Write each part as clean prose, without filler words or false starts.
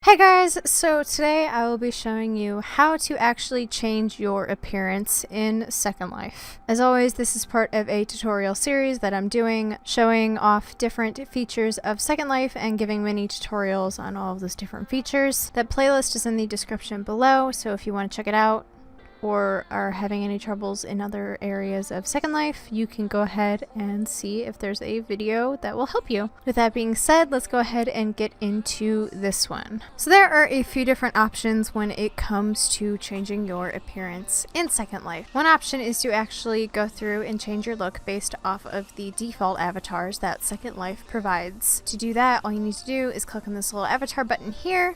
Hey guys, so today I will be showing you how to actually change your appearance in Second Life. As always, this is part of a tutorial series that I'm doing, showing off different features of Second Life and giving mini tutorials on all of those different features. That playlist is in the description below, so if you want to check it out, or are having any troubles in other areas of Second Life, you can go ahead and see if there's a video that will help you. With that being said, let's go ahead and get into this one. So there are a few different options when it comes to changing your appearance in Second Life. One option is to actually go through and change your look based off of the default avatars that Second Life provides. To do that, all you need to do is click on this little avatar button here,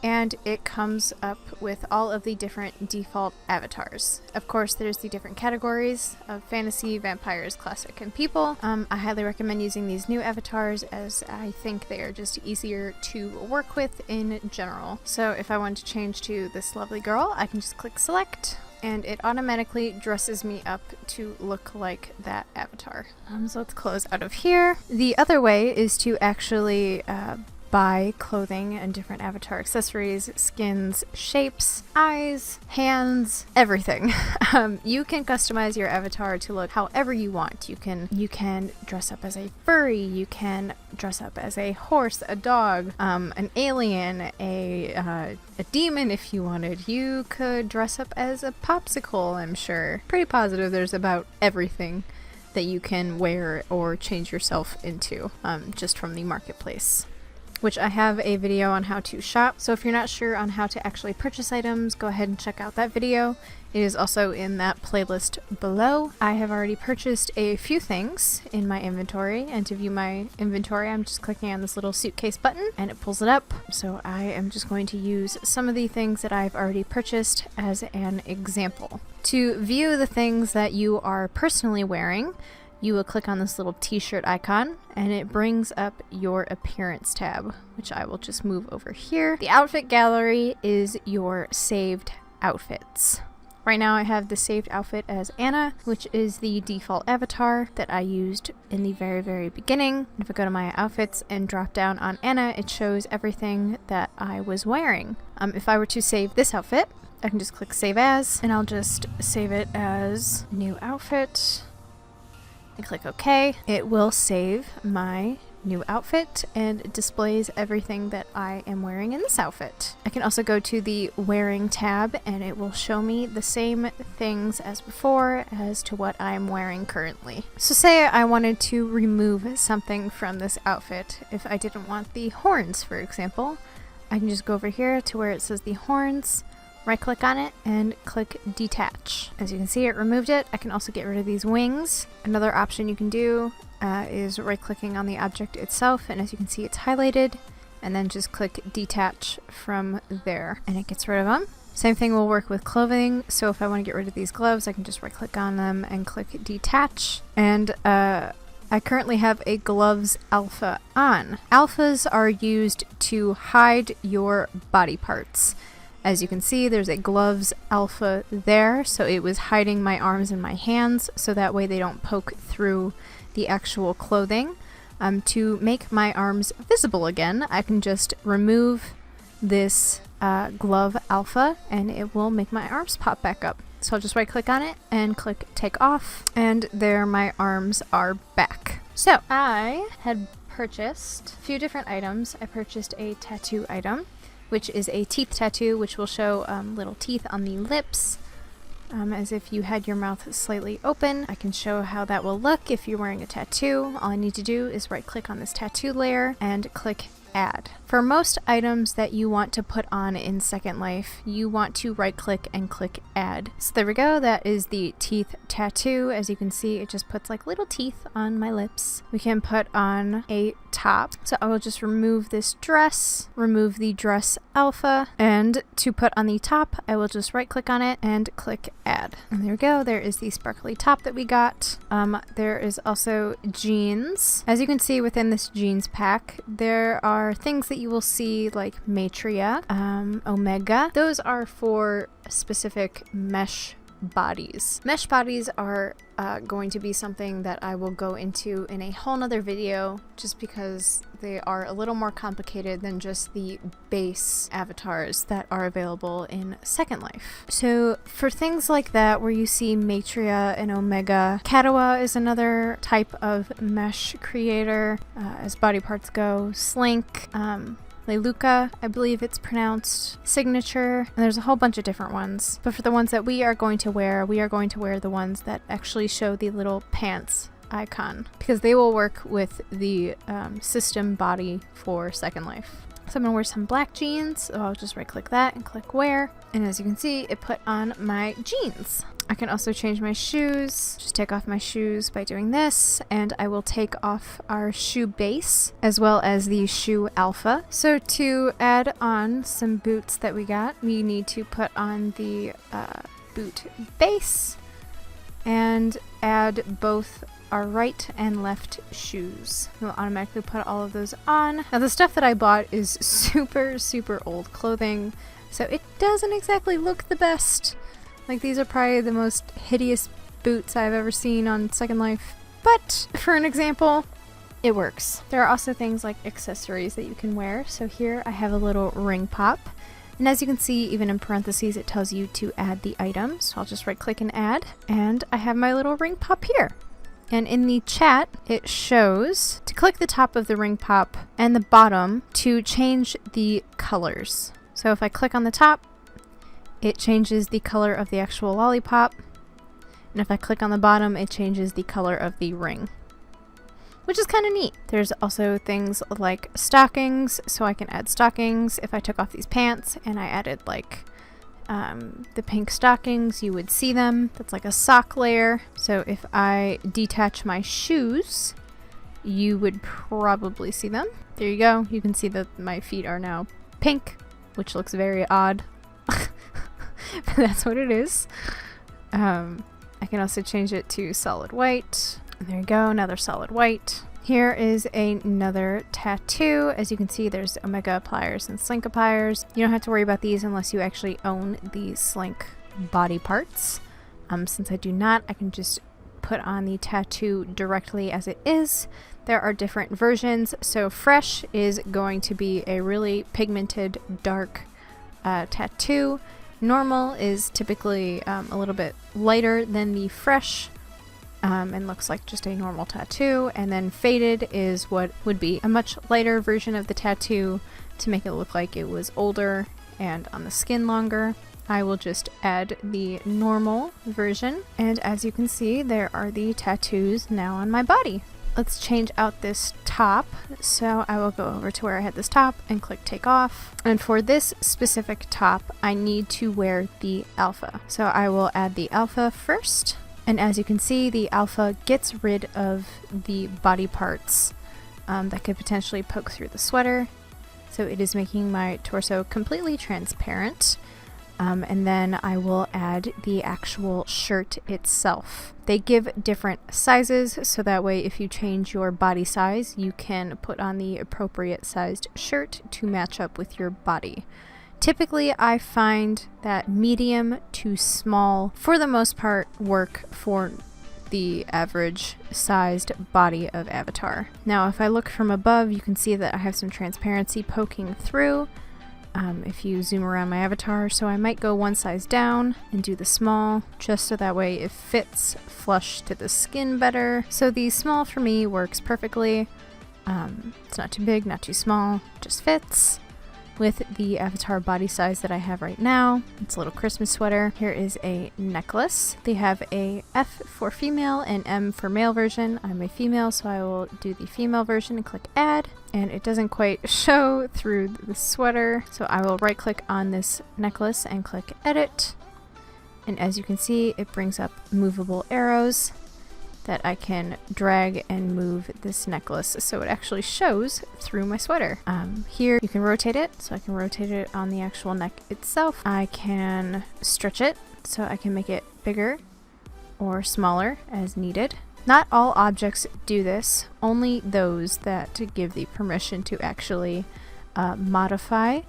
and it comes up with all of the different default avatars. Of course, there's the different categories of fantasy, vampires, classic, and people. I highly recommend using these new avatars as I think they are just easier to work with in general. So if I want to change to this lovely girl, I can just click select, and it automatically dresses me up to look like that avatar. So let's close out of here. The other way is to actually buy clothing and different avatar accessories, skins, shapes, eyes, hands, everything. You can customize your avatar to look however you want. You can dress up as a furry, you can dress up as a horse, a dog, an alien, a demon if you wanted. You could dress up as a popsicle, I'm sure. Pretty positive there's about everything that you can wear or change yourself into just from the marketplace, which I have a video on how to shop. So if you're not sure on how to actually purchase items, go ahead and check out that video. It is also in that playlist below. I have already purchased a few things in my inventory, and to view my inventory, I'm just clicking on this little suitcase button and it pulls it up. So I am just going to use some of the things that I've already purchased as an example. To view the things that you are personally wearing, you will click on this little t-shirt icon and it brings up your appearance tab, which I will just move over here. The outfit gallery is your saved outfits. Right now I have the saved outfit as Anna, which is the default avatar that I used in the very beginning. If I go to my outfits and drop down on Anna, it shows everything that I was wearing. If I were to save this outfit, I can just click save as, and I'll just save it as new outfit. And click OK. It will save my new outfit and displays everything that I am wearing in this outfit. I can also go to the wearing tab and it will show me the same things as before as to what I'm wearing currently. So say I wanted to remove something from this outfit. If I didn't want the horns, for example, I can just go over here to where it says the horns, right click on it and click detach. As you can see, it removed it. I can also get rid of these wings. Another option you can do is right clicking on the object itself, and as you can see it's highlighted, and then just click detach from there and it gets rid of them. Same thing will work with clothing. So if I want to get rid of these gloves, I can just right click on them and click detach. And I currently have a gloves alpha on. Alphas are used to hide your body parts. As you can see, there's a gloves alpha there, so it was hiding my arms and my hands, so that way they don't poke through the actual clothing. To make my arms visible again, I can just remove this glove alpha and it will make my arms pop back up. So I'll just right click on it and click take off, and there my arms are back. So I had purchased a few different items. I purchased a tattoo item, which is a teeth tattoo, which will show little teeth on the lips, as if you had your mouth slightly open. I can show how that will look if you're wearing a tattoo. All I need to do is right click on this tattoo layer and click add. For most items that you want to put on in Second Life, you want to right click and click add. So there we go, that is the teeth tattoo. As you can see, it just puts like little teeth on my lips. We can put on a top. So I will just remove this dress, remove the dress alpha, and to put on the top, I will just right click on it and click add. And there we go, there is the sparkly top that we got. There is also jeans. As you can see within this jeans pack, there are things that you will see like Matria, Omega. Those are for specific mesh bodies. Mesh bodies are going to be something that I will go into in a whole nother video, just because they are a little more complicated than just the base avatars that are available in Second Life. So for things like that, where you see Matria and Omega, Katawa is another type of mesh creator as body parts go, Slink, Leluka, I believe it's pronounced, Signature, and there's a whole bunch of different ones. But for the ones that we are going to wear the ones that actually show the little pants icon, because they will work with the system body for Second Life. So I'm going to wear some black jeans, so I'll just right click that and click wear, and as you can see, it put on my jeans. I can also change my shoes, just take off my shoes by doing this, and I will take off our shoe base as well as the shoe alpha. So to add on some boots that we got, we need to put on the boot base and add both our right and left shoes. We'll automatically put all of those on. Now the stuff that I bought is super old clothing, so it doesn't exactly look the best. Like, these are probably the most hideous boots I've ever seen on Second Life, but for an example, it works. There are also things like accessories that you can wear. So here I have a little ring pop, and as you can see, even in parentheses, it tells you to add the item. So I'll just right click and add, and I have my little ring pop here. And in the chat, it shows to click the top of the ring pop and the bottom to change the colors. So if I click on the top, it changes the color of the actual lollipop, and if I click on the bottom, it changes the color of the ring, which is kind of neat. There's also things like stockings, so I can add stockings. If I took off these pants and I added like the pink stockings, you would see them. That's like a sock layer. So if I detach my shoes, you would probably see them. There you go. You can see that my feet are now pink, which looks very odd. But that's what it is. I can also change it to solid white. And there you go, another solid white. Here is another tattoo. As you can see, there's Omega pliers and Slink pliers. You don't have to worry about these unless you actually own the Slink body parts. Since I do not, I can just put on the tattoo directly as it is. There are different versions. So Fresh is going to be a really pigmented, dark tattoo. Normal is typically a little bit lighter than the Fresh and looks like just a normal tattoo. And then Faded is what would be a much lighter version of the tattoo to make it look like it was older and on the skin longer. I will just add the normal version, and as you can see, there are the tattoos now on my body. Let's change out this top. So I will go over to where I had this top and click take off. And for this specific top, I need to wear the alpha. So I will add the alpha first. And as you can see, the alpha gets rid of the body parts that could potentially poke through the sweater. So it is making my torso completely transparent. And then I will add the actual shirt itself. They give different sizes, so that way if you change your body size, you can put on the appropriate sized shirt to match up with your body. Typically, I find that medium to small, for the most part, work for the average sized body of Avatar. Now, if I look from above, you can see that I have some transparency poking through. If you zoom around my avatar, so I might go one size down and do the small, just so that way it fits flush to the skin better. So the small for me works perfectly. It's not too big, not too small, just fits with the avatar body size that I have right now. It's a little Christmas sweater. Here is a necklace. They have a F for female and M for male version. I'm a female, so I will do the female version and click add. And it doesn't quite show through the sweater, so I will right click on this necklace and click edit. And as you can see, it brings up movable arrows that I can drag and move this necklace so it actually shows through my sweater. Here you can rotate it, so I can rotate it on the actual neck itself. I can stretch it, so I can make it bigger or smaller as needed. Not all objects do this, only those that give the permission to actually modify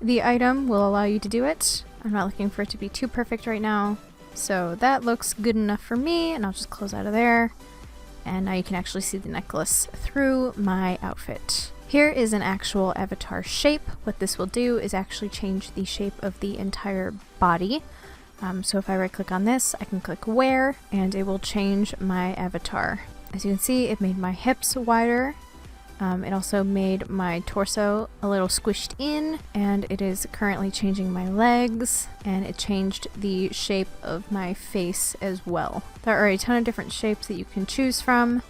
the item will allow you to do it. I'm not looking for it to be too perfect right now. So that looks good enough for me, and I'll just close out of there. And now you can actually see the necklace through my outfit. Here is an actual avatar shape. What this will do is actually change the shape of the entire body. So if I right click on this, I can click wear and it will change my avatar. As you can see, it made my hips wider. It also made my torso a little squished in, and it is currently changing my legs, and it changed the shape of my face as well. There are a ton of different shapes that you can choose from.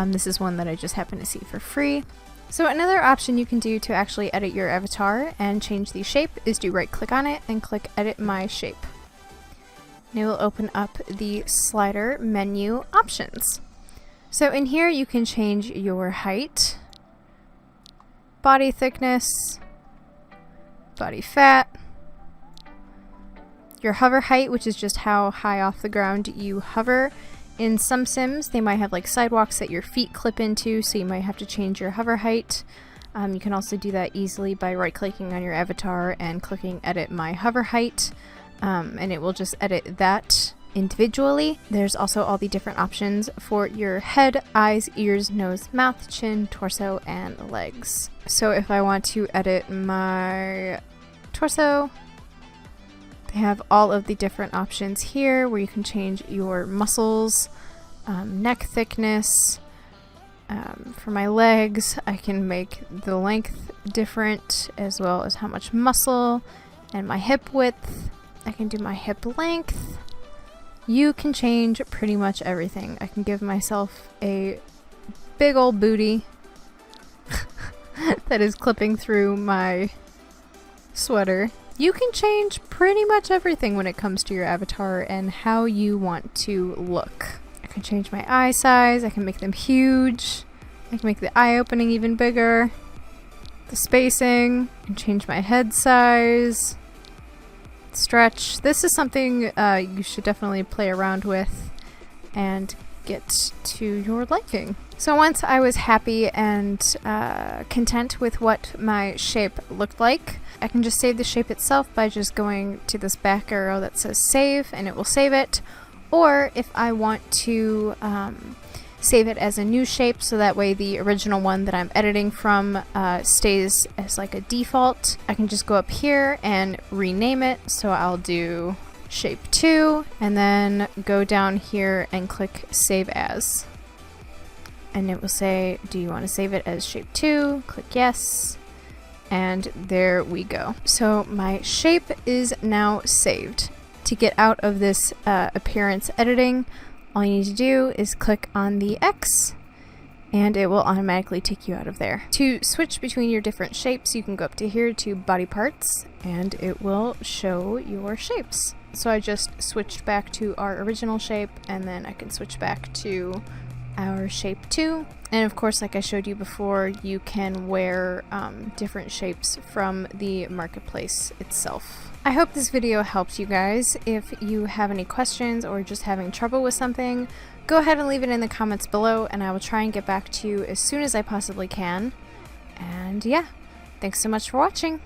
This is one that I just happened to see for free. So another option you can do to actually edit your avatar and change the shape is to right click on it and click edit my shape. And it will open up the slider menu options. So in here you can change your height, body thickness, body fat, your hover height, which is just how high off the ground you hover. In some sims, they might have like sidewalks that your feet clip into, so you might have to change your hover height. You can also do that easily by right-clicking on your avatar and clicking edit my hover height, and it will just edit that individually. There's also all the different options for your head, eyes, ears, nose, mouth, chin, torso, and legs. So if I want to edit my torso, they have all of the different options here where you can change your muscles, neck thickness. For my legs, I can make the length different as well as how much muscle, and my hip width. I can do my hip length. You can change pretty much everything. I can give myself a big old booty that is clipping through my sweater. You can change pretty much everything when it comes to your avatar and how you want to look. I can change my eye size, I can make them huge, I can make the eye opening even bigger, the spacing, I can change my head size, stretch. This is something you should definitely play around with and get to your liking. So once I was happy and content with what my shape looked like, I can just save the shape itself by just going to this back arrow that says save, and it will save it. Or if I want to save it as a new shape, so that way the original one that I'm editing from stays as like a default, I can just go up here and rename it. So I'll do shape 2 and then go down here and click save as. And it will say, do you want to save it as shape 2? Click yes. And there we go. So my shape is now saved. To get out of this appearance editing, all you need to do is click on the X and it will automatically take you out of there. To switch between your different shapes, you can go up to here to body parts and it will show your shapes. So I just switched back to our original shape, and then I can switch back to our shape 2. And of course, like I showed you before, you can wear different shapes from the marketplace itself. I hope this video helped you guys. If you have any questions or just having trouble with something, go ahead and leave it in the comments below and I will try and get back to you as soon as I possibly can. And yeah, thanks so much for watching.